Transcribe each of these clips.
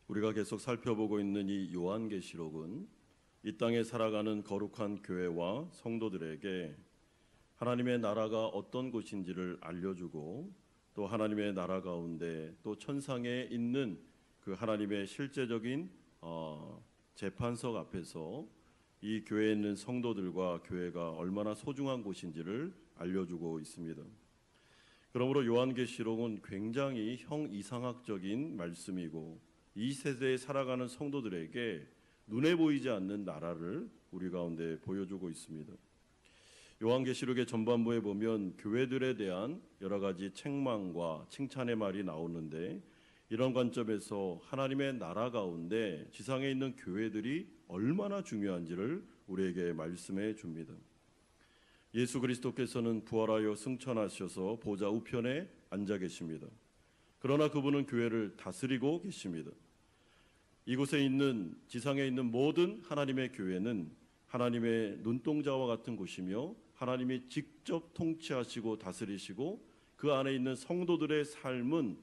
우리가 계속 살펴보고 있는 이 요한계시록은 이 땅에 살아가는 거룩한 교회와 성도들에게 하나님의 나라가 어떤 곳인지를 알려주고, 또 하나님의 나라 가운데 또 천상에 있는 그 하나님의 실제적인 재판석 앞에서 이 교회에 있는 성도들과 교회가 얼마나 소중한 곳인지를 알려주고 있습니다. 그러므로 요한계시록은 굉장히 형이상학적인 말씀이고, 이 세대에 살아가는 성도들에게 눈에 보이지 않는 나라를 우리 가운데 보여주고 있습니다. 요한계시록의 전반부에 보면 교회들에 대한 여러 가지 책망과 칭찬의 말이 나오는데, 이런 관점에서 하나님의 나라 가운데 지상에 있는 교회들이 얼마나 중요한지를 우리에게 말씀해 줍니다. 예수 그리스도께서는 부활하여 승천하셔서 보좌 우편에 앉아 계십니다. 그러나 그분은 교회를 다스리고 계십니다. 이곳에 있는 지상에 있는 모든 하나님의 교회는 하나님의 눈동자와 같은 곳이며, 하나님이 직접 통치하시고 다스리시고 그 안에 있는 성도들의 삶은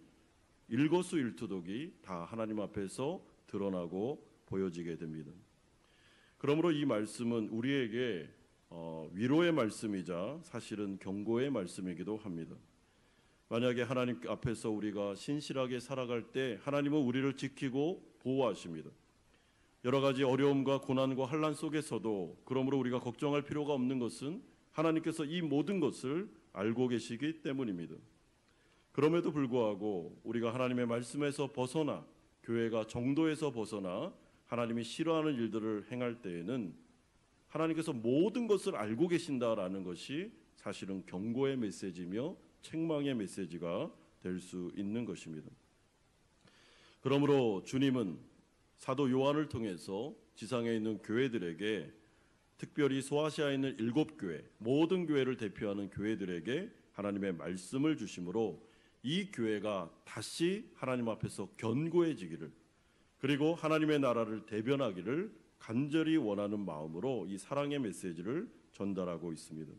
일거수일투족이 다 하나님 앞에서 드러나고 보여지게 됩니다. 그러므로 이 말씀은 우리에게 위로의 말씀이자 사실은 경고의 말씀이기도 합니다. 만약에 하나님 앞에서 우리가 신실하게 살아갈 때 하나님은 우리를 지키고 보호하십니다. 여러 가지 어려움과 고난과 환난 속에서도 그러므로 우리가 걱정할 필요가 없는 것은 하나님께서 이 모든 것을 알고 계시기 때문입니다. 그럼에도 불구하고 우리가 하나님의 말씀에서 벗어나, 교회가 정도에서 벗어나 하나님이 싫어하는 일들을 행할 때에는 하나님께서 모든 것을 알고 계신다라는 것이 사실은 경고의 메시지며 책망의 메시지가 될 수 있는 것입니다. 그러므로 주님은 사도 요한을 통해서 지상에 있는 교회들에게, 특별히 소아시아에 있는 7교회, 모든 교회를 대표하는 교회들에게 하나님의 말씀을 주심으로 이 교회가 다시 하나님 앞에서 견고해지기를, 그리고 하나님의 나라를 대변하기를 간절히 원하는 마음으로 이 사랑의 메시지를 전달하고 있습니다.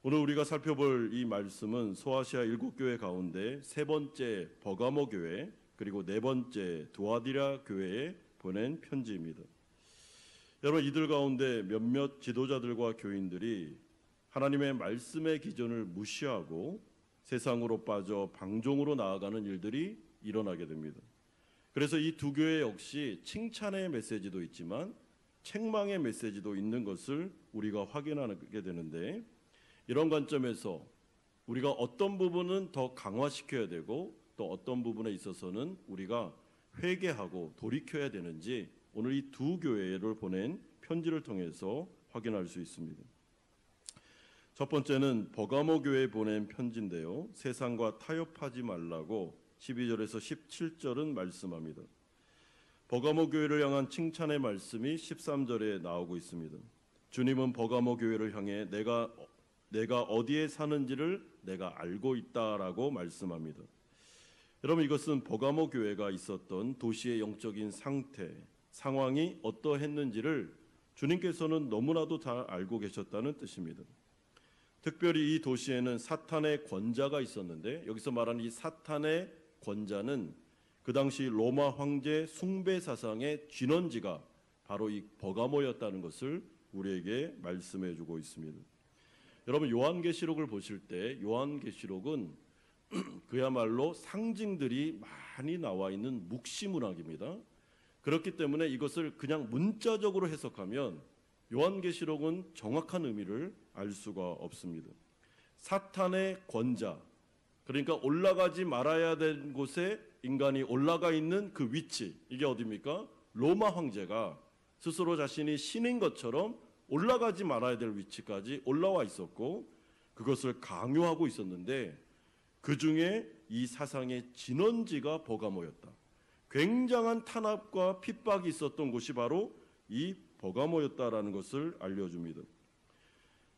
오늘 우리가 살펴볼 이 말씀은 소아시아 7교회 가운데 세 번째 버가모 교회, 그리고 네 번째 두아디라 교회에 보낸 편지입니다. 여러분, 이들 가운데 몇몇 지도자들과 교인들이 하나님의 말씀의 기준을 무시하고 세상으로 빠져 방종으로 나아가는 일들이 일어나게 됩니다. 그래서 이 두 교회 역시 칭찬의 메시지도 있지만 책망의 메시지도 있는 것을 우리가 확인하게 되는데, 이런 관점에서 우리가 어떤 부분은 더 강화시켜야 되고 또 어떤 부분에 있어서는 우리가 회개하고 돌이켜야 되는지 오늘 이 두 교회를 보낸 편지를 통해서 확인할 수 있습니다. 첫 번째는 버가모 교회에 보낸 편지인데요, 세상과 타협하지 말라고 12절에서 17절은 말씀합니다. 버가모 교회를 향한 칭찬의 말씀이 13절에 나오고 있습니다. 주님은 버가모 교회를 향해 내가 어디에 사는지를 내가 알고 있다라고 말씀합니다. 여러분, 이것은 버가모 교회가 있었던 도시의 영적인 상태, 상황이 어떠했는지를 주님께서는 너무나도 잘 알고 계셨다는 뜻입니다. 특별히 이 도시에는 사탄의 권자가 있었는데, 여기서 말하는 이 사탄의 권자는 그 당시 로마 황제 숭배 사상의 진원지가 바로 이 버가모였다는 것을 우리에게 말씀해 주고 있습니다. 여러분, 요한계시록을 보실 때 요한계시록은 그야말로 상징들이 많이 나와 있는 묵시문학입니다. 그렇기 때문에 이것을 그냥 문자적으로 해석하면 요한계시록은 정확한 의미를 알 수가 없습니다. 사탄의 권자, 그러니까 올라가지 말아야 될 곳에 인간이 올라가 있는 그 위치, 이게 어디입니까? 로마 황제가 스스로 자신이 신인 것처럼 올라가지 말아야 될 위치까지 올라와 있었고, 그것을 강요하고 있었는데 그 중에 이 사상의 진원지가 버가모였다. 굉장한 탄압과 핍박이 있었던 곳이 바로 이 버가모였다라는 것을 알려줍니다.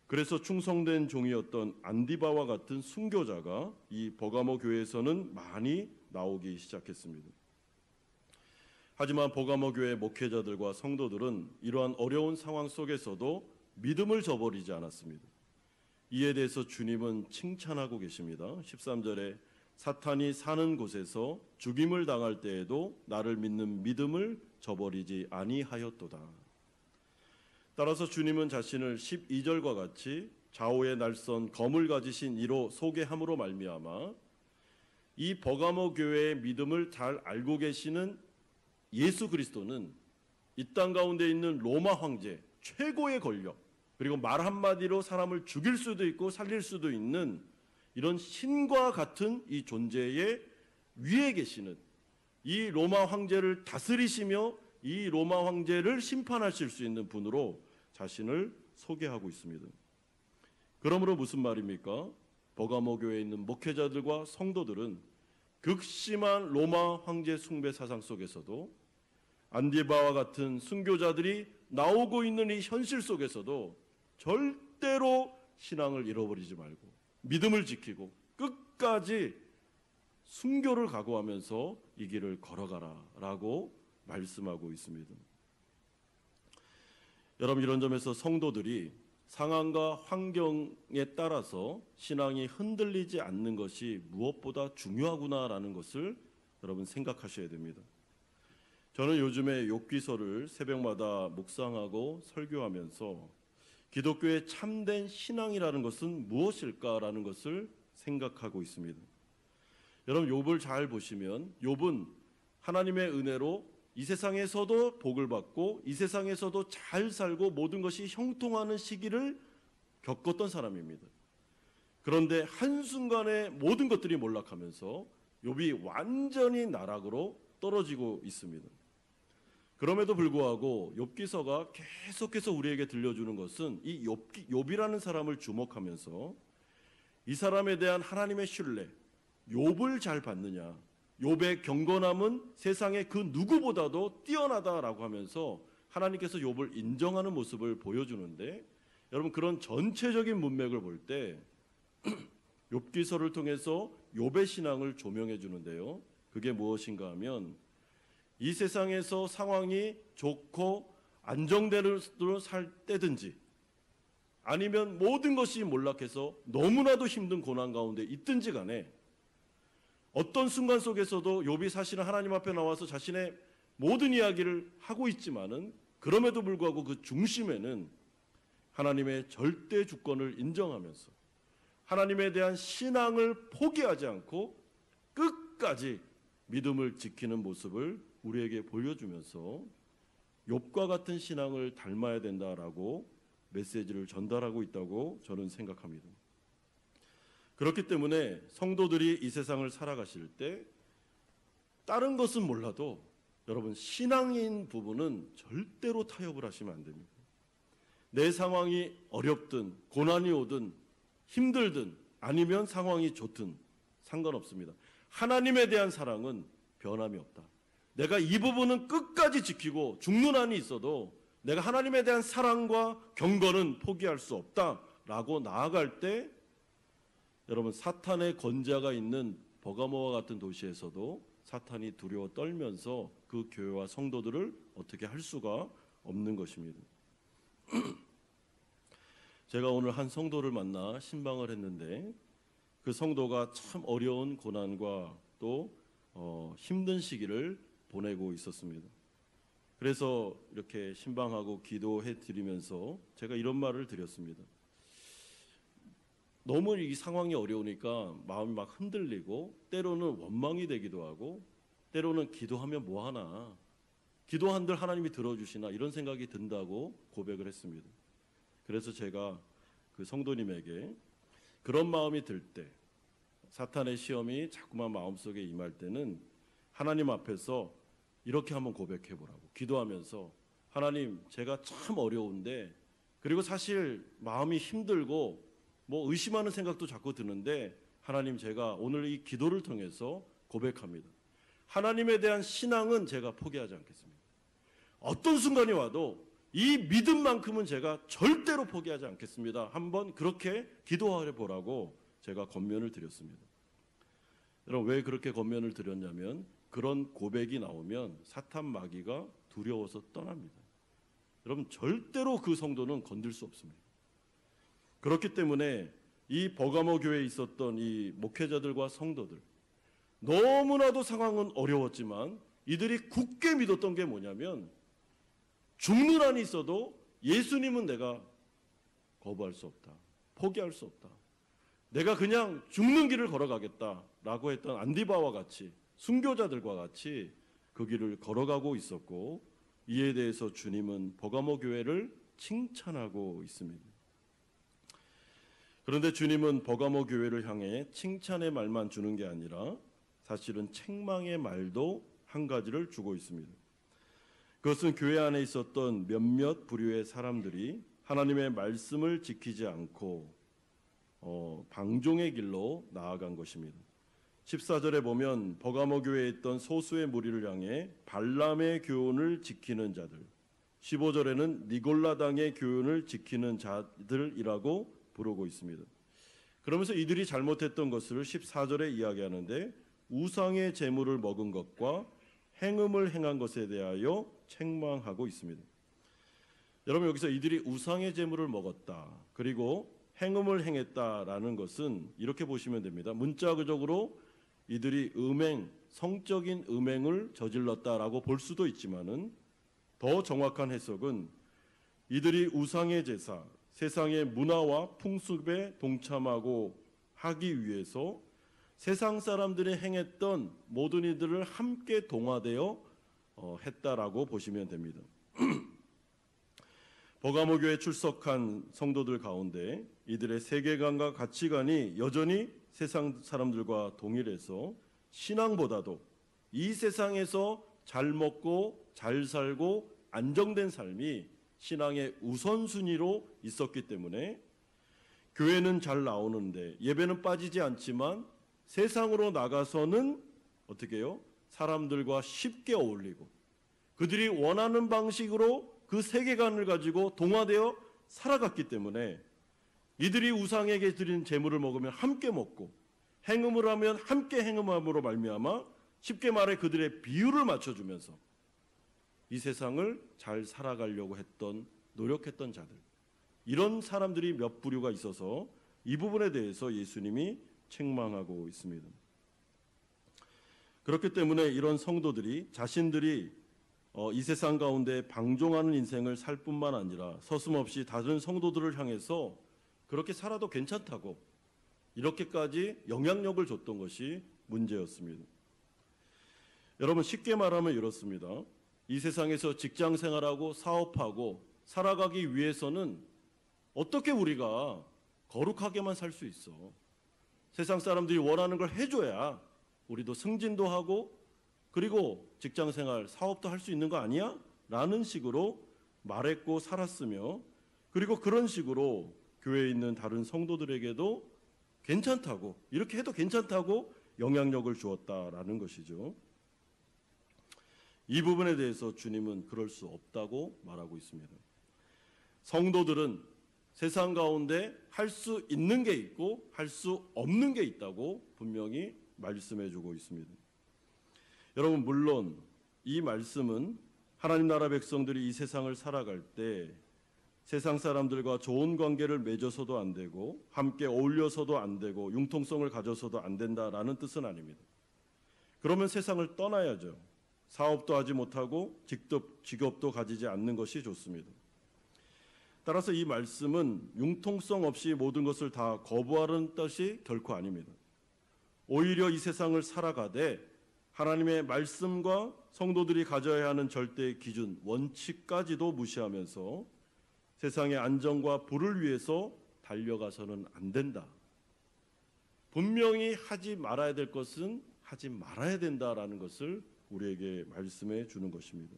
그래서 충성된 종이었던 안디바와 같은 순교자가 이 버가모 교회에서는 많이 나오기 시작했습니다. 하지만 버가모 교회 목회자들과 성도들은 이러한 어려운 상황 속에서도 믿음을 저버리지 않았습니다. 이에 대해서 주님은 칭찬하고 계십니다. 13절에 사탄이 사는 곳에서 죽임을 당할 때에도 나를 믿는 믿음을 저버리지 아니하였도다. 따라서 주님은 자신을 12절과 같이 좌우에 날선 검을 가지신 이로 소개함으로 말미암아 이 버가모 교회의 믿음을 잘 알고 계시는 예수 그리스도는 이 땅 가운데 있는 로마 황제 최고의 권력, 그리고 말 한마디로 사람을 죽일 수도 있고 살릴 수도 있는 이런 신과 같은 이 존재의 위에 계시는 이 로마 황제를 다스리시며 이 로마 황제를 심판하실 수 있는 분으로 자신을 소개하고 있습니다. 그러므로 무슨 말입니까? 버가모 교회에 있는 목회자들과 성도들은 극심한 로마 황제 숭배 사상 속에서도 안디바와 같은 순교자들이 나오고 있는 이 현실 속에서도 절대로 신앙을 잃어버리지 말고 믿음을 지키고 끝까지 순교를 각오하면서 이 길을 걸어가라라고 말씀하고 있습니다. 여러분, 이런 점에서 성도들이 상황과 환경에 따라서 신앙이 흔들리지 않는 것이 무엇보다 중요하구나라는 것을 여러분 생각하셔야 됩니다. 저는 요즘에 욥기서를 새벽마다 묵상하고 설교하면서 기독교의 참된 신앙이라는 것은 무엇일까라는 것을 생각하고 있습니다. 여러분, 욥을 잘 보시면 욥은 하나님의 은혜로 이 세상에서도 복을 받고 이 세상에서도 잘 살고 모든 것이 형통하는 시기를 겪었던 사람입니다. 그런데 한순간에 모든 것들이 몰락하면서 욥이 완전히 나락으로 떨어지고 있습니다. 그럼에도 불구하고 욥기서가 계속해서 우리에게 들려주는 것은 이 욥이라는 사람을 주목하면서 이 사람에 대한 하나님의 신뢰, 욥을 잘 받느냐, 욥의 경건함은 세상의 그 누구보다도 뛰어나다라고 하면서 하나님께서 욥을 인정하는 모습을 보여주는데, 여러분, 그런 전체적인 문맥을 볼 때 욥기서를 통해서 욥의 신앙을 조명해 주는데요. 그게 무엇인가 하면 이 세상에서 상황이 좋고 안정대로 살 때든지 아니면 모든 것이 몰락해서 너무나도 힘든 고난 가운데 있든지 간에 어떤 순간 속에서도 욥이 사실은 하나님 앞에 나와서 자신의 모든 이야기를 하고 있지만은 그럼에도 불구하고 그 중심에는 하나님의 절대 주권을 인정하면서 하나님에 대한 신앙을 포기하지 않고 끝까지 믿음을 지키는 모습을 우리에게 보여주면서 욥과 같은 신앙을 닮아야 된다라고 메시지를 전달하고 있다고 저는 생각합니다. 그렇기 때문에 성도들이 이 세상을 살아가실 때 다른 것은 몰라도 여러분, 신앙인 부분은 절대로 타협을 하시면 안 됩니다. 내 상황이 어렵든 고난이 오든 힘들든 아니면 상황이 좋든 상관없습니다. 하나님에 대한 사랑은 변함이 없다. 내가 이 부분은 끝까지 지키고 죽는 한이 있어도 내가 하나님에 대한 사랑과 경건은 포기할 수 없다라고 나아갈 때 여러분, 사탄의 권자가 있는 버가모와 같은 도시에서도 사탄이 두려워 떨면서 그 교회와 성도들을 어떻게 할 수가 없는 것입니다. 제가 오늘 한 성도를 만나 신방을 했는데 그 성도가 참 어려운 고난과 또 힘든 시기를 보내고 있었습니다. 그래서 이렇게 신방하고 기도해 드리면서 제가 이런 말을 드렸습니다. 너무 이 상황이 어려우니까 마음이 막 흔들리고 때로는 원망이 되기도 하고 때로는 기도하면 뭐하나, 기도한들 하나님이 들어주시나 이런 생각이 든다고 고백을 했습니다. 그래서 제가 그 성도님에게 그런 마음이 들 때, 사탄의 시험이 자꾸만 마음속에 임할 때는 하나님 앞에서 이렇게 한번 고백해 보라고, 기도하면서 하나님, 제가 참 어려운데, 그리고 사실 마음이 힘들고 뭐 의심하는 생각도 자꾸 드는데 하나님, 제가 오늘 이 기도를 통해서 고백합니다. 하나님에 대한 신앙은 제가 포기하지 않겠습니다. 어떤 순간이 와도 이 믿음만큼은 제가 절대로 포기하지 않겠습니다. 한번 그렇게 기도해 보라고 제가 권면을 드렸습니다. 여러분, 왜 그렇게 권면을 드렸냐면 그런 고백이 나오면 사탄 마귀가 두려워서 떠납니다. 여러분, 절대로 그 성도는 건들 수 없습니다. 그렇기 때문에 이 버가모 교회에 있었던 이 목회자들과 성도들, 너무나도 상황은 어려웠지만 이들이 굳게 믿었던 게 뭐냐면, 죽는 한이 있어도 예수님은 내가 거부할 수 없다, 포기할 수 없다, 내가 그냥 죽는 길을 걸어가겠다라고 했던 안디바와 같이, 순교자들과 같이 그 길을 걸어가고 있었고, 이에 대해서 주님은 버가모 교회를 칭찬하고 있습니다. 그런데 주님은 버가모 교회를 향해 칭찬의 말만 주는 게 아니라 사실은 책망의 말도 한 가지를 주고 있습니다. 그것은 교회 안에 있었던 몇몇 부류의 사람들이 하나님의 말씀을 지키지 않고 방종의 길로 나아간 것입니다. 14절에 보면 버가모 교회에 있던 소수의 무리를 향해 발람의 교훈을 지키는 자들, 15절에는 니골라당의 교훈을 지키는 자들이라고 부르고 있습니다. 그러면서 이들이 잘못했던 것을 14절에 이야기하는데, 우상의 제물을 먹은 것과 행음을 행한 것에 대하여 책망하고 있습니다. 여러분, 여기서 이들이 우상의 제물을 먹었다, 그리고 행음을 행했다라는 것은 이렇게 보시면 됩니다. 문자적으로 이들이 성적인 음행을 저질렀다라고 볼 수도 있지만은, 더 정확한 해석은 이들이 우상의 제사, 세상의 문화와 풍습에 동참하고 하기 위해서 세상 사람들이 행했던 모든 이들을 함께 동화되어 했다라고 보시면 됩니다. 버가모 교회에 출석한 성도들 가운데 이들의 세계관과 가치관이 여전히 세상 사람들과 동일해서 신앙보다도 이 세상에서 잘 먹고 잘 살고 안정된 삶이 신앙의 우선순위로 있었기 때문에 교회는 잘 나오는데 예배는 빠지지 않지만 세상으로 나가서는 어떻게 해요? 사람들과 쉽게 어울리고 그들이 원하는 방식으로 그 세계관을 가지고 동화되어 살아갔기 때문에 이들이 우상에게 드린 제물을 먹으면 함께 먹고 행음을 하면 함께 행음함으로 말미암아 쉽게 말해 그들의 비율을 맞춰주면서 이 세상을 잘 살아가려고 노력했던 자들, 이런 사람들이 몇 부류가 있어서 이 부분에 대해서 예수님이 책망하고 있습니다. 그렇기 때문에 이런 성도들이 자신들이 이 세상 가운데 방종하는 인생을 살 뿐만 아니라 서슴없이 다른 성도들을 향해서 그렇게 살아도 괜찮다고 이렇게까지 영향력을 줬던 것이 문제였습니다. 여러분, 쉽게 말하면 이렇습니다. 이 세상에서 직장 생활하고 사업하고 살아가기 위해서는 어떻게 우리가 거룩하게만 살 수 있어? 세상 사람들이 원하는 걸 해줘야 우리도 승진도 하고 그리고 직장 생활, 사업도 할 수 있는 거 아니야? 라는 식으로 말했고 살았으며, 그리고 그런 식으로 교회에 있는 다른 성도들에게도 괜찮다고, 이렇게 해도 괜찮다고 영향력을 주었다라는 것이죠. 이 부분에 대해서 주님은 그럴 수 없다고 말하고 있습니다. 성도들은 세상 가운데 할 수 있는 게 있고 할 수 없는 게 있다고 분명히 말씀해 주고 있습니다. 여러분, 물론 이 말씀은 하나님 나라 백성들이 이 세상을 살아갈 때 세상 사람들과 좋은 관계를 맺어서도 안 되고 함께 어울려서도 안 되고 융통성을 가져서도 안 된다라는 뜻은 아닙니다. 그러면 세상을 떠나야죠. 사업도 하지 못하고 직업도 가지지 않는 것이 좋습니다. 따라서 이 말씀은 융통성 없이 모든 것을 다 거부하는 뜻이 결코 아닙니다. 오히려 이 세상을 살아가되 하나님의 말씀과 성도들이 가져야 하는 절대의 기준, 원칙까지도 무시하면서 세상의 안정과 부를 위해서 달려가서는 안 된다. 분명히 하지 말아야 될 것은 하지 말아야 된다라는 것을 우리에게 말씀해 주는 것입니다.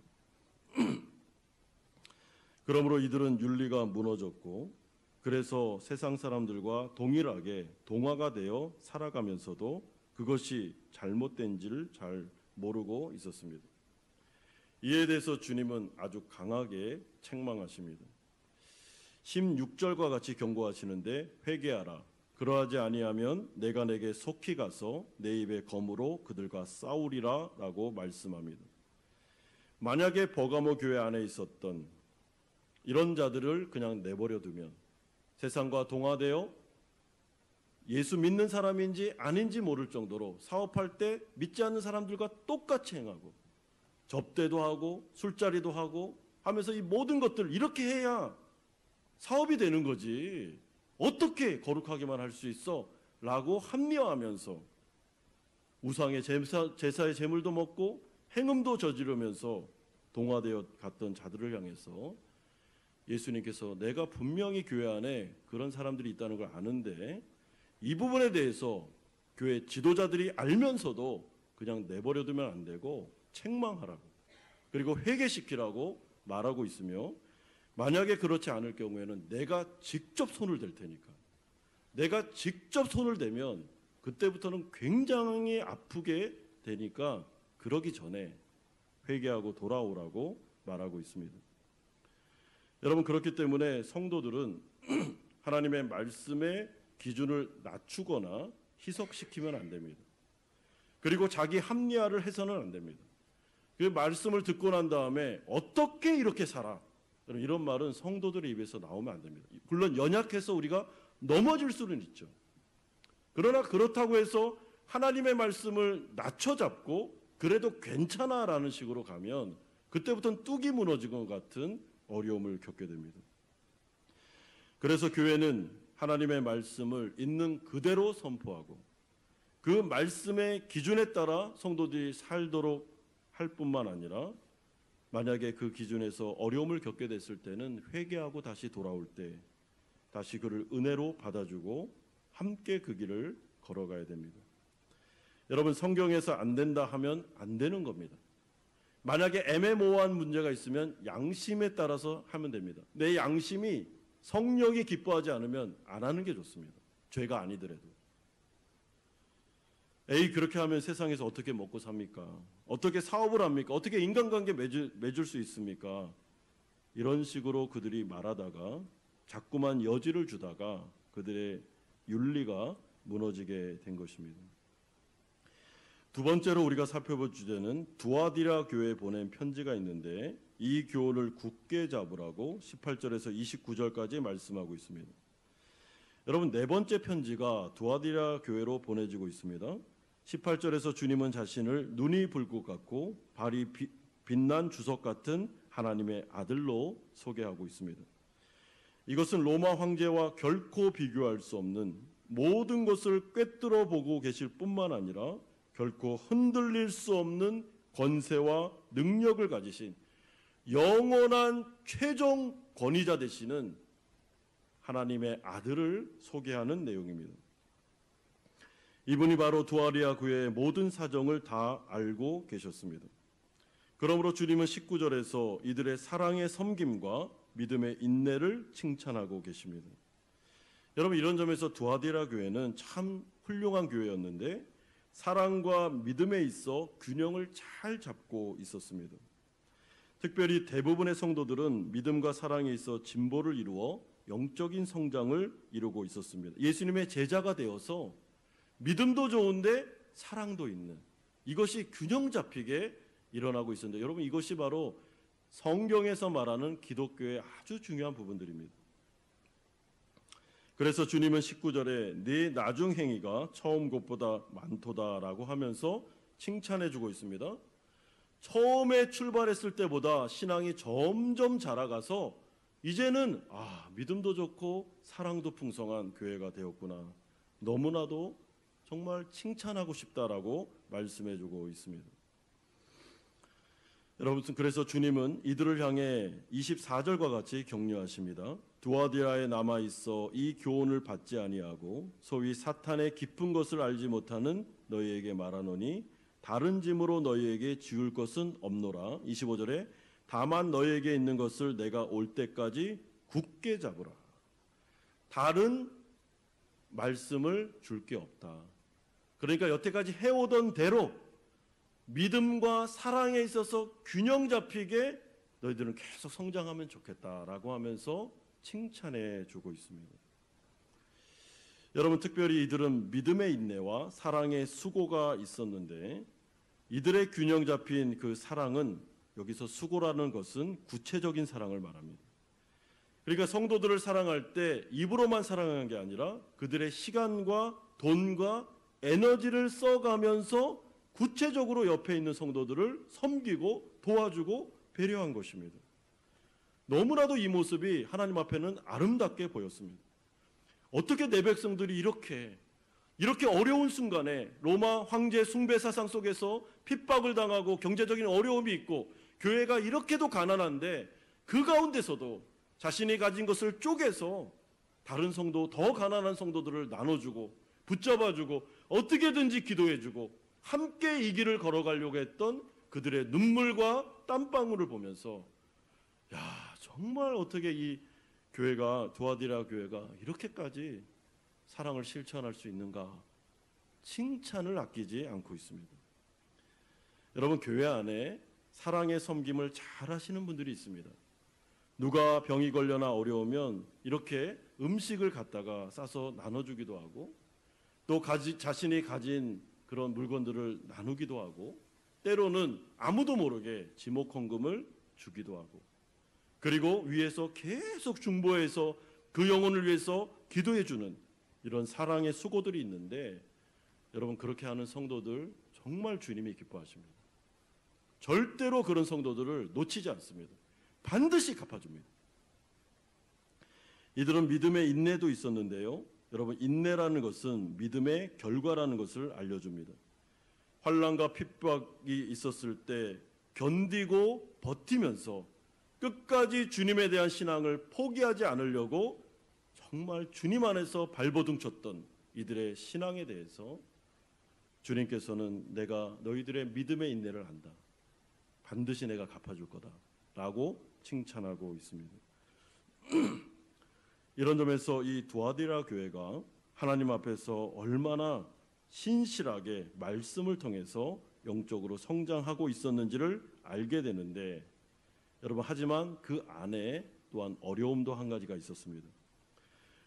그러므로 이들은 윤리가 무너졌고 그래서 세상 사람들과 동일하게 동화가 되어 살아가면서도 그것이 잘못된지를 잘 모르고 있었습니다. 이에 대해서 주님은 아주 강하게 책망하십니다. 16절과 같이 경고하시는데, 회개하라. 그러하지 아니하면 내가 내게 속히 가서 내 입의 검으로 그들과 싸우리라 라고 말씀합니다. 만약에 버가모 교회 안에 있었던 이런 자들을 그냥 내버려 두면 세상과 동화되어 예수 믿는 사람인지 아닌지 모를 정도로 사업할 때 믿지 않는 사람들과 똑같이 행하고 접대도 하고 술자리도 하고 하면서 이 모든 것들을 이렇게 해야 사업이 되는 거지. 어떻게 거룩하게만 할 수 있어? 라고 합리화하면서 우상의 제사의 제물도 먹고 행음도 저지르면서 동화되어 갔던 자들을 향해서 예수님께서 내가 분명히 교회 안에 그런 사람들이 있다는 걸 아는데 이 부분에 대해서 교회 지도자들이 알면서도 그냥 내버려두면 안 되고 책망하라고 그리고 회개시키라고 말하고 있으며 만약에 그렇지 않을 경우에는 내가 직접 손을 댈 테니까 내가 직접 손을 대면 그때부터는 굉장히 아프게 되니까 그러기 전에 회개하고 돌아오라고 말하고 있습니다. 여러분 그렇기 때문에 성도들은 하나님의 말씀의 기준을 낮추거나 희석시키면 안 됩니다. 그리고 자기 합리화를 해서는 안 됩니다. 그 말씀을 듣고 난 다음에 어떻게 이렇게 살아? 이런 말은 성도들의 입에서 나오면 안 됩니다. 물론 연약해서 우리가 넘어질 수는 있죠. 그러나 그렇다고 해서 하나님의 말씀을 낮춰잡고 그래도 괜찮아라는 식으로 가면 그때부터는 뚝이 무너진 것 같은 어려움을 겪게 됩니다. 그래서 교회는 하나님의 말씀을 있는 그대로 선포하고 그 말씀의 기준에 따라 성도들이 살도록 할 뿐만 아니라 만약에 그 기준에서 어려움을 겪게 됐을 때는 회개하고 다시 돌아올 때 다시 그를 은혜로 받아주고 함께 그 길을 걸어가야 됩니다. 여러분 성경에서 안 된다 하면 안 되는 겁니다. 만약에 애매모호한 문제가 있으면 양심에 따라서 하면 됩니다. 내 양심이 성령이 기뻐하지 않으면 안 하는 게 좋습니다. 죄가 아니더라도. 에이 그렇게 하면 세상에서 어떻게 먹고 삽니까? 어떻게 사업을 합니까? 어떻게 인간관계 맺을 수 있습니까? 이런 식으로 그들이 말하다가 자꾸만 여지를 주다가 그들의 윤리가 무너지게 된 것입니다. 두 번째로 우리가 살펴볼 주제는 두아디라 교회에 보낸 편지가 있는데 이 교훈을 굳게 잡으라고 18절에서 29절까지 말씀하고 있습니다. 여러분 네 번째 편지가 두아디라 교회로 보내지고 있습니다. 18절에서 주님은 자신을 눈이 불꽃 같고 발이 빛난 주석 같은 하나님의 아들로 소개하고 있습니다. 이것은 로마 황제와 결코 비교할 수 없는 모든 것을 꿰뚫어 보고 계실 뿐만 아니라 결코 흔들릴 수 없는 권세와 능력을 가지신 영원한 최종 권위자 되시는 하나님의 아들을 소개하는 내용입니다. 이분이 바로 두아디라 교회의 모든 사정을 다 알고 계셨습니다. 그러므로 주님은 19절에서 이들의 사랑의 섬김과 믿음의 인내를 칭찬하고 계십니다. 여러분 이런 점에서 두아디라 교회는 참 훌륭한 교회였는데 사랑과 믿음에 있어 균형을 잘 잡고 있었습니다. 특별히 대부분의 성도들은 믿음과 사랑에 있어 진보를 이루어 영적인 성장을 이루고 있었습니다. 예수님의 제자가 되어서 믿음도 좋은데 사랑도 있는 이것이 균형 잡히게 일어나고 있었는데 여러분 이것이 바로 성경에서 말하는 기독교의 아주 중요한 부분들입니다. 그래서 주님은 19절에 네 나중 행위가 처음 것보다 많도다라고 하면서 칭찬해주고 있습니다. 처음에 출발했을 때보다 신앙이 점점 자라가서 이제는 믿음도 좋고 사랑도 풍성한 교회가 되었구나. 너무나도 정말 칭찬하고 싶다라고 말씀해주고 있습니다. 여러분 그래서 주님은 이들을 향해 24절과 같이 격려하십니다. 두아디라에 남아있어 이 교훈을 받지 아니하고 소위 사탄의 깊은 것을 알지 못하는 너희에게 말하노니 다른 짐으로 너희에게 지울 것은 없노라. 25절에 다만 너희에게 있는 것을 내가 올 때까지 굳게 잡으라. 다른 말씀을 줄 게 없다. 그러니까 여태까지 해오던 대로 믿음과 사랑에 있어서 균형 잡히게 너희들은 계속 성장하면 좋겠다라고 하면서 칭찬해 주고 있습니다. 여러분 특별히 이들은 믿음의 인내와 사랑의 수고가 있었는데 이들의 균형 잡힌 그 사랑은 여기서 수고라는 것은 구체적인 사랑을 말합니다. 그러니까 성도들을 사랑할 때 입으로만 사랑하는 게 아니라 그들의 시간과 돈과 에너지를 써가면서 구체적으로 옆에 있는 성도들을 섬기고 도와주고 배려한 것입니다. 너무나도 이 모습이 하나님 앞에는 아름답게 보였습니다. 어떻게 내 백성들이 이렇게 어려운 순간에 로마 황제 숭배 사상 속에서 핍박을 당하고 경제적인 어려움이 있고 교회가 이렇게도 가난한데 그 가운데서도 자신이 가진 것을 쪼개서 다른 성도, 더 가난한 성도들을 나눠주고 붙잡아주고 어떻게든지 기도해주고 함께 이 길을 걸어가려고 했던 그들의 눈물과 땀방울을 보면서 야, 정말 어떻게 이 교회가, 두아디라 교회가 이렇게까지 사랑을 실천할 수 있는가, 칭찬을 아끼지 않고 있습니다. 여러분, 교회 안에 사랑의 섬김을 잘 하시는 분들이 있습니다. 누가 병이 걸려나 어려우면 이렇게 음식을 갖다가 싸서 나눠주기도 하고 또 자신이 가진 그런 물건들을 나누기도 하고 때로는 아무도 모르게 지목헌금을 주기도 하고 그리고 위에서 계속 중보해서 그 영혼을 위해서 기도해주는 이런 사랑의 수고들이 있는데 여러분, 그렇게 하는 성도들 정말 주님이 기뻐하십니다. 절대로 그런 성도들을 놓치지 않습니다. 반드시 갚아줍니다. 이들은 믿음의 인내도 있었는데요. 여러분, 인내라는 것은 믿음의 결과라는 것을 알려줍니다. 환난과 핍박이 있었을 때 견디고 버티면서 끝까지 주님에 대한 신앙을 포기하지 않으려고 정말 주님 안에서 발버둥 쳤던 이들의 신앙에 대해서 주님께서는 내가 너희들의 믿음의 인내를 안다. 반드시 내가 갚아줄 거다. 라고 칭찬하고 있습니다. 이런 점에서 이 두아디라 교회가 하나님 앞에서 얼마나 신실하게 말씀을 통해서 영적으로 성장하고 있었는지를 알게 되는데 여러분, 하지만 그 안에 또한 어려움도 한 가지가 있었습니다.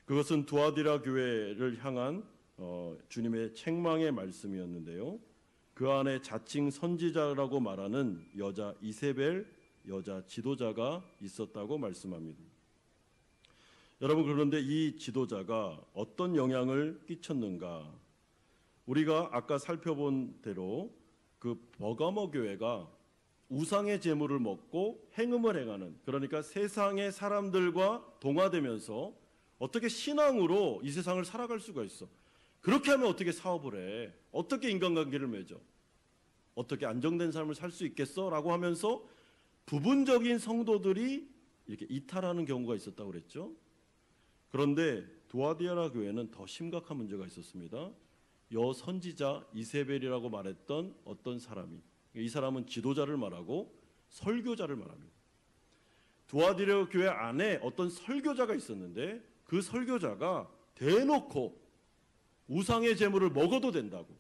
그것은 두아디라 교회를 향한 주님의 책망의 말씀이었는데요. 그 안에 자칭 선지자라고 말하는 여자 이세벨, 여자 지도자가 있었다고 말씀합니다. 여러분, 그런데 이 지도자가 어떤 영향을 끼쳤는가? 우리가 아까 살펴본 대로 그 버가모 교회가 우상의 제물을 먹고 행음을 행하는, 그러니까 세상의 사람들과 동화되면서 어떻게 신앙으로 이 세상을 살아갈 수가 있어? 그렇게 하면 어떻게 사업을 해? 어떻게 인간관계를 맺어? 어떻게 안정된 삶을 살 수 있겠어? 라고 하면서 부분적인 성도들이 이렇게 이탈하는 경우가 있었다고 그랬죠. 그런데 두아디라 교회는 더 심각한 문제가 있었습니다. 여선지자 이세벨이라고 말했던 어떤 사람이, 이 사람은 지도자를 말하고 설교자를 말합니다. 두아디라 교회 안에 어떤 설교자가 있었는데 그 설교자가 대놓고 우상의 제물을 먹어도 된다고,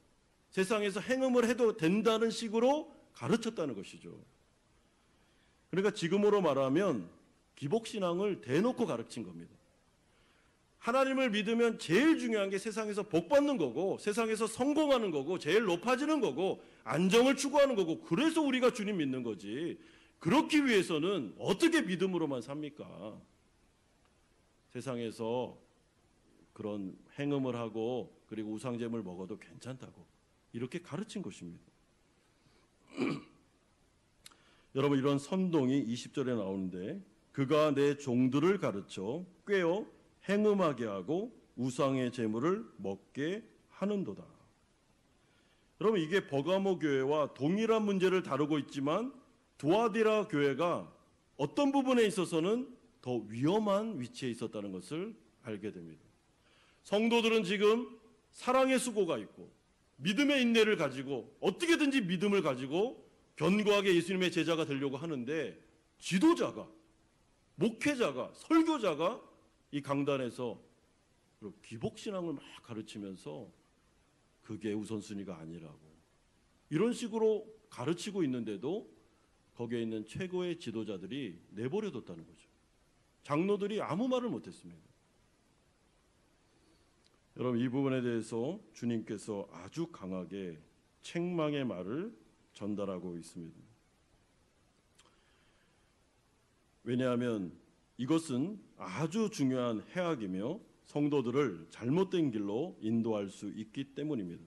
세상에서 행음을 해도 된다는 식으로 가르쳤다는 것이죠. 그러니까 지금으로 말하면 기복신앙을 대놓고 가르친 겁니다. 하나님을 믿으면 제일 중요한 게 세상에서 복 받는 거고 세상에서 성공하는 거고 제일 높아지는 거고 안정을 추구하는 거고, 그래서 우리가 주님 믿는 거지, 그렇기 위해서는 어떻게 믿음으로만 삽니까? 세상에서 그런 행음을 하고 그리고 우상제물 먹어도 괜찮다고 이렇게 가르친 것입니다. 여러분, 이런 선동이 20절에 나오는데 그가 내 종들을 가르쳐 꾀어 행음하게 하고 우상의 제물을 먹게 하는도다. 여러분, 이게 버가모 교회와 동일한 문제를 다루고 있지만 두아디라 교회가 어떤 부분에 있어서는 더 위험한 위치에 있었다는 것을 알게 됩니다. 성도들은 지금 사랑의 수고가 있고 믿음의 인내를 가지고 어떻게든지 믿음을 가지고 견고하게 예수님의 제자가 되려고 하는데 지도자가, 목회자가, 설교자가 이 강단에서 기복신앙을 막 가르치면서 그게 우선순위가 아니라고 이런 식으로 가르치고 있는데도 거기에 있는 최고의 지도자들이 내버려뒀다는 거죠. 장로들이 아무 말을 못했습니다. 여러분, 이 부분에 대해서 주님께서 아주 강하게 책망의 말을 전달하고 있습니다. 왜냐하면 이것은 아주 중요한 해악이며 성도들을 잘못된 길로 인도할 수 있기 때문입니다.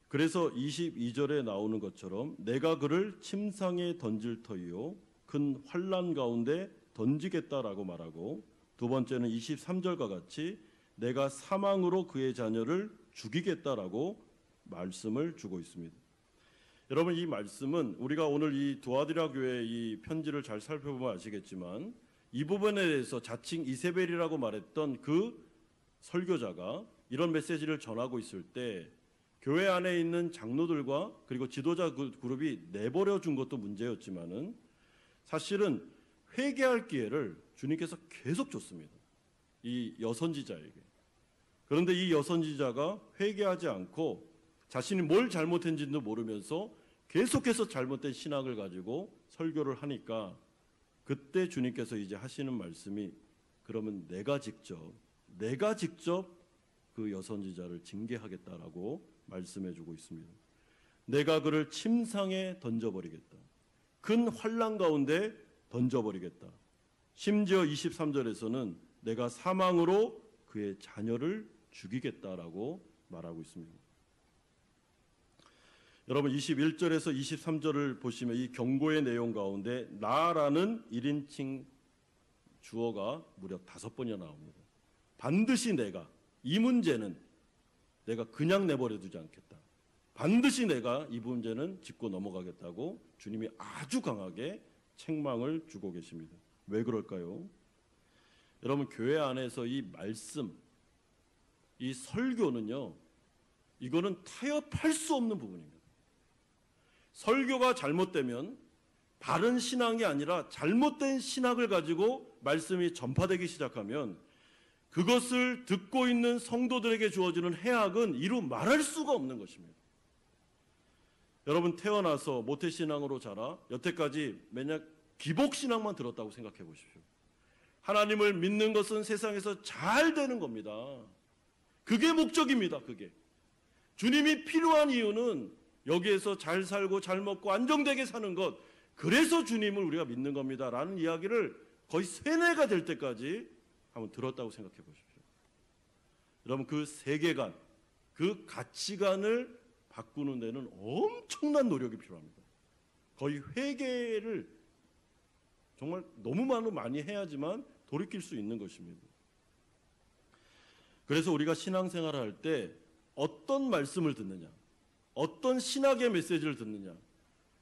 그래서 22절에 나오는 것처럼 내가 그를 침상에 던질 터이요 큰 환난 가운데 던지겠다라고 말하고, 두 번째는 23절과 같이 내가 사망으로 그의 자녀를 죽이겠다라고 말씀을 주고 있습니다. 여러분, 이 말씀은 우리가 오늘 이 두아디라 교회 이 편지를 잘 살펴보면 아시겠지만, 이 부분에 대해서 자칭 이세벨이라고 말했던 그 설교자가 이런 메시지를 전하고 있을 때 교회 안에 있는 장로들과 그리고 지도자 그룹이 내버려 준 것도 문제였지만은 사실은 회개할 기회를 주님께서 계속 줬습니다. 이 여선지자에게. 그런데 이 여선지자가 회개하지 않고 자신이 뭘 잘못했는지도 모르면서 계속해서 잘못된 신앙을 가지고 설교를 하니까, 그때 주님께서 이제 하시는 말씀이, 그러면 내가 직접 그 여선지자를 징계하겠다라고 말씀해주고 있습니다. 내가 그를 침상에 던져버리겠다. 큰 환난 가운데 던져버리겠다. 심지어 23절에서는 내가 사망으로 그의 자녀를 죽이겠다라고 말하고 있습니다. 여러분, 21절에서 23절을 보시면 이 경고의 내용 가운데 나라는 1인칭 주어가 무려 5번이나 나옵니다. 반드시 내가, 이 문제는 내가 그냥 내버려 두지 않겠다. 반드시 내가 이 문제는 짚고 넘어가겠다고 주님이 아주 강하게 책망을 주고 계십니다. 왜 그럴까요? 여러분, 교회 안에서 이 말씀, 이 설교는요, 이거는 타협할 수 없는 부분입니다. 설교가 잘못되면 바른 신앙이 아니라 잘못된 신학을 가지고 말씀이 전파되기 시작하면 그것을 듣고 있는 성도들에게 주어지는 해악은 이루 말할 수가 없는 것입니다. 여러분, 태어나서 모태신앙으로 자라 여태까지 맨날 기복신앙만 들었다고 생각해 보십시오. 하나님을 믿는 것은 세상에서 잘 되는 겁니다. 그게 목적입니다. 그게 주님이 필요한 이유는 여기에서 잘 살고 잘 먹고 안정되게 사는 것, 그래서 주님을 우리가 믿는 겁니다 라는 이야기를 거의 세뇌가 될 때까지 한번 들었다고 생각해 보십시오. 여러분, 그 세계관, 그 가치관을 바꾸는 데는 엄청난 노력이 필요합니다. 거의 회개를 정말 너무 많이 해야지만 돌이킬 수 있는 것입니다. 그래서 우리가 신앙생활을 할 때 어떤 말씀을 듣느냐, 어떤 신학의 메시지를 듣느냐,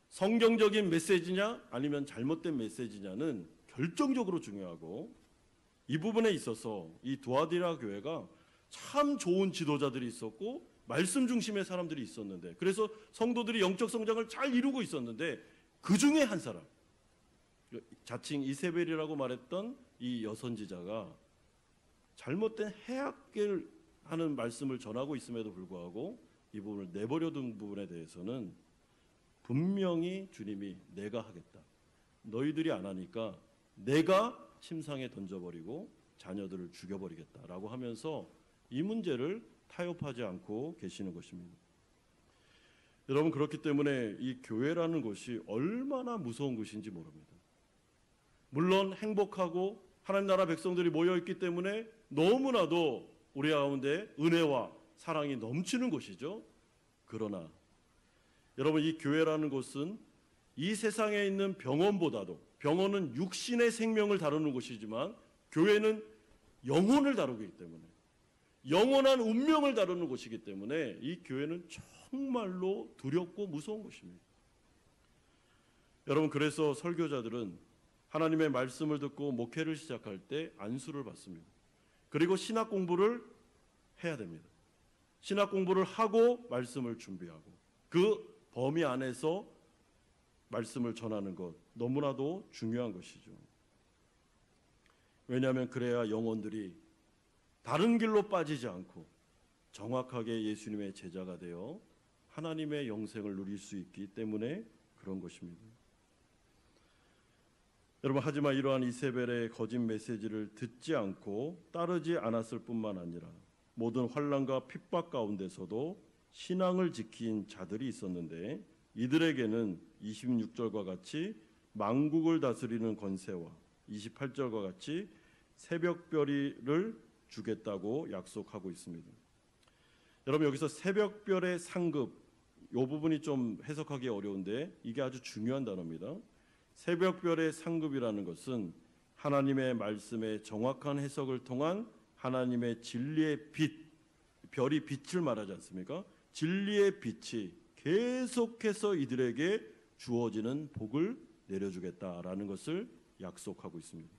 성경적인 메시지냐 아니면 잘못된 메시지냐는 결정적으로 중요하고, 이 부분에 있어서 이 두아디라 교회가 참 좋은 지도자들이 있었고 말씀 중심의 사람들이 있었는데, 그래서 성도들이 영적 성장을 잘 이루고 있었는데, 그 중에 한 사람, 자칭 이세벨이라고 말했던 이 여선지자가 잘못된 해악을 하는 말씀을 전하고 있음에도 불구하고 이 부분을 내버려둔 부분에 대해서는 분명히 주님이 내가 하겠다, 너희들이 안 하니까 내가 침상에 던져버리고 자녀들을 죽여버리겠다라고 하면서 이 문제를 타협하지 않고 계시는 것입니다. 여러분, 그렇기 때문에 이 교회라는 것이 얼마나 무서운 것인지 모릅니다. 물론 행복하고 하나님 나라 백성들이 모여있기 때문에 너무나도 우리 가운데 은혜와 사랑이 넘치는 곳이죠. 그러나 여러분, 이 교회라는 곳은 이 세상에 있는 병원보다도, 병원은 육신의 생명을 다루는 곳이지만 교회는 영혼을 다루기 때문에, 영원한 운명을 다루는 곳이기 때문에 이 교회는 정말로 두렵고 무서운 곳입니다. 여러분, 그래서 설교자들은 하나님의 말씀을 듣고 목회를 시작할 때 안수를 받습니다. 그리고 신학 공부를 해야 됩니다. 신학 공부를 하고 말씀을 준비하고 그 범위 안에서 말씀을 전하는 것, 너무나도 중요한 것이죠. 왜냐하면 그래야 영혼들이 다른 길로 빠지지 않고 정확하게 예수님의 제자가 되어 하나님의 영생을 누릴 수 있기 때문에 그런 것입니다. 여러분, 하지만 이러한 이세벨의 거짓 메시지를 듣지 않고 따르지 않았을 뿐만 아니라 모든 환난과 핍박 가운데서도 신앙을 지킨 자들이 있었는데, 이들에게는 26절과 같이 만국을 다스리는 권세와 28절과 같이 새벽별을 주겠다고 약속하고 있습니다. 여러분, 여기서 새벽별의 상급, 이 부분이 좀 해석하기 어려운데 이게 아주 중요한 단어입니다. 새벽별의 상급이라는 것은 하나님의 말씀의 정확한 해석을 통한 하나님의 진리의 빛, 별이 빛을 말하지 않습니까? 진리의 빛이 계속해서 이들에게 주어지는 복을 내려주겠다라는 것을 약속하고 있습니다.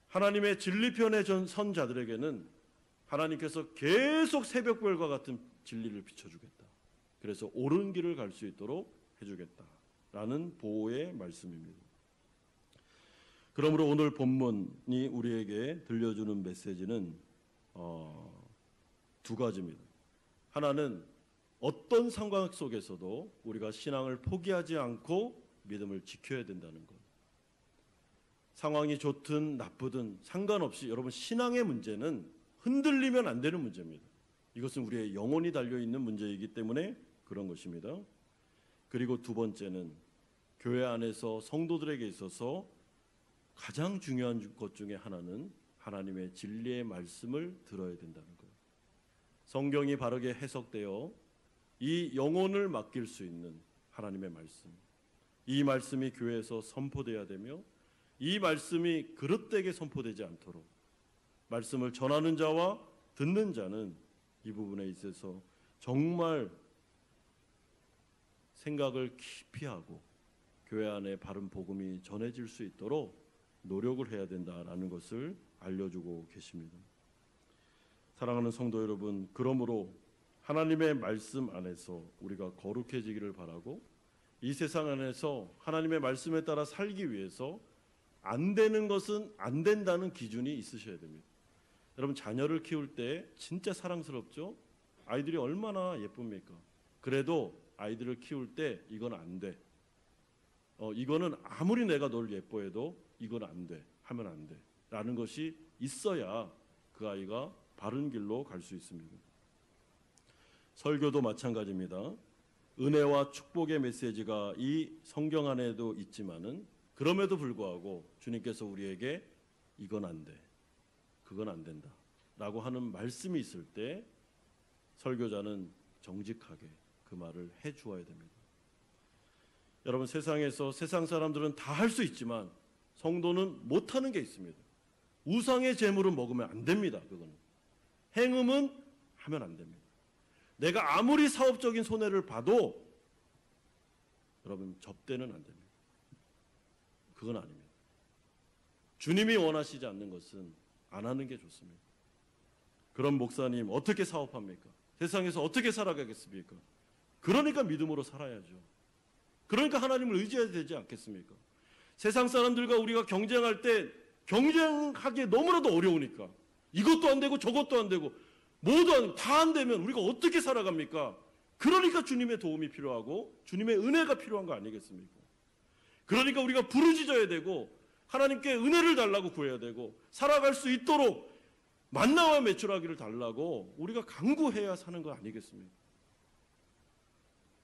하나님의 진리편에 선 자들에게는 하나님께서 계속 새벽별과 같은 진리를 비춰주겠다. 그래서 옳은 길을 갈 수 있도록 해주겠다라는 보호의 말씀입니다. 그러므로 오늘 본문이 우리에게 들려주는 메시지는 두 가지입니다. 하나는 어떤 상황 속에서도 우리가 신앙을 포기하지 않고 믿음을 지켜야 된다는 것. 상황이 좋든 나쁘든 상관없이 여러분, 신앙의 문제는 흔들리면 안 되는 문제입니다. 이것은 우리의 영혼이 달려있는 문제이기 때문에 그런 것입니다. 그리고 두 번째는 교회 안에서 성도들에게 있어서 가장 중요한 것 중에 하나는 하나님의 진리의 말씀을 들어야 된다는 거예요. 성경이 바르게 해석되어 이 영혼을 맡길 수 있는 하나님의 말씀, 이 말씀이 교회에서 선포돼야 되며 이 말씀이 그릇되게 선포되지 않도록 말씀을 전하는 자와 듣는 자는 이 부분에 있어서 정말 생각을 깊이 하고 교회 안에 바른 복음이 전해질 수 있도록 노력을 해야 된다라는 것을 알려주고 계십니다. 사랑하는 성도 여러분, 그러므로 하나님의 말씀 안에서 우리가 거룩해지기를 바라고 이 세상 안에서 하나님의 말씀에 따라 살기 위해서 안 되는 것은 안 된다는 기준이 있으셔야 됩니다. 여러분, 자녀를 키울 때 진짜 사랑스럽죠? 아이들이 얼마나 예쁩니까? 그래도 아이들을 키울 때 이건 안 돼. 이거는 아무리 내가 널 예뻐해도 이건 안 돼. 하면 안 돼. 라는 것이 있어야 그 아이가 바른 길로 갈 수 있습니다. 설교도 마찬가지입니다. 은혜와 축복의 메시지가 이 성경 안에도 있지만은 그럼에도 불구하고 주님께서 우리에게 이건 안 돼. 그건 안 된다. 라고 하는 말씀이 있을 때 설교자는 정직하게 그 말을 해 주어야 됩니다. 여러분, 세상에서 세상 사람들은 다 할 수 있지만 성도는 못하는 게 있습니다. 우상의 재물은 먹으면 안 됩니다. 그거는. 행음은 하면 안 됩니다. 내가 아무리 사업적인 손해를 봐도 여러분, 접대는 안 됩니다. 그건 아닙니다. 주님이 원하시지 않는 것은 안 하는 게 좋습니다. 그런 목사님 어떻게 사업합니까? 세상에서 어떻게 살아가겠습니까? 그러니까 믿음으로 살아야죠. 그러니까 하나님을 의지해야 되지 않겠습니까? 세상 사람들과 우리가 경쟁할 때 경쟁하기 너무나도 어려우니까 이것도 안 되고 저것도 안 되고 모두 다 안 되면 우리가 어떻게 살아갑니까? 그러니까 주님의 도움이 필요하고 주님의 은혜가 필요한 거 아니겠습니까? 그러니까 우리가 부르짖어야 되고 하나님께 은혜를 달라고 구해야 되고 살아갈 수 있도록 만나와 매출하기를 달라고 우리가 간구해야 사는 거 아니겠습니까?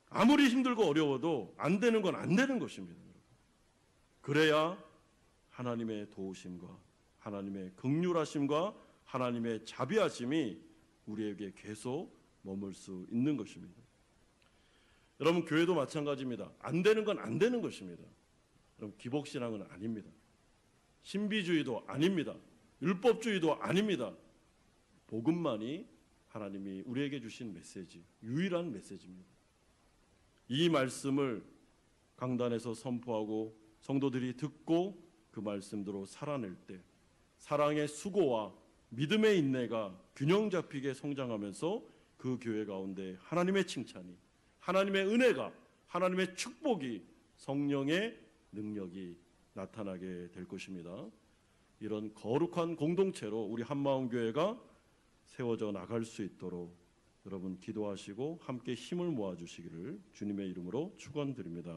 아무리 힘들고 어려워도 안 되는 건 안 되는 것입니다. 그래야 하나님의 도우심과 하나님의 긍휼하심과 하나님의 자비하심이 우리에게 계속 머물 수 있는 것입니다. 여러분, 교회도 마찬가지입니다. 안 되는 건 안 되는 것입니다. 여러분, 기복신앙은 아닙니다. 신비주의도 아닙니다. 율법주의도 아닙니다. 복음만이 하나님이 우리에게 주신 메시지, 유일한 메시지입니다. 이 말씀을 강단에서 선포하고 성도들이 듣고 그 말씀대로 살아낼 때 사랑의 수고와 믿음의 인내가 균형 잡히게 성장하면서 그 교회 가운데 하나님의 칭찬이, 하나님의 은혜가, 하나님의 축복이, 성령의 능력이 나타나게 될 것입니다. 이런 거룩한 공동체로 우리 한마음교회가 세워져 나갈 수 있도록 여러분 기도하시고 함께 힘을 모아주시기를 주님의 이름으로 축원드립니다.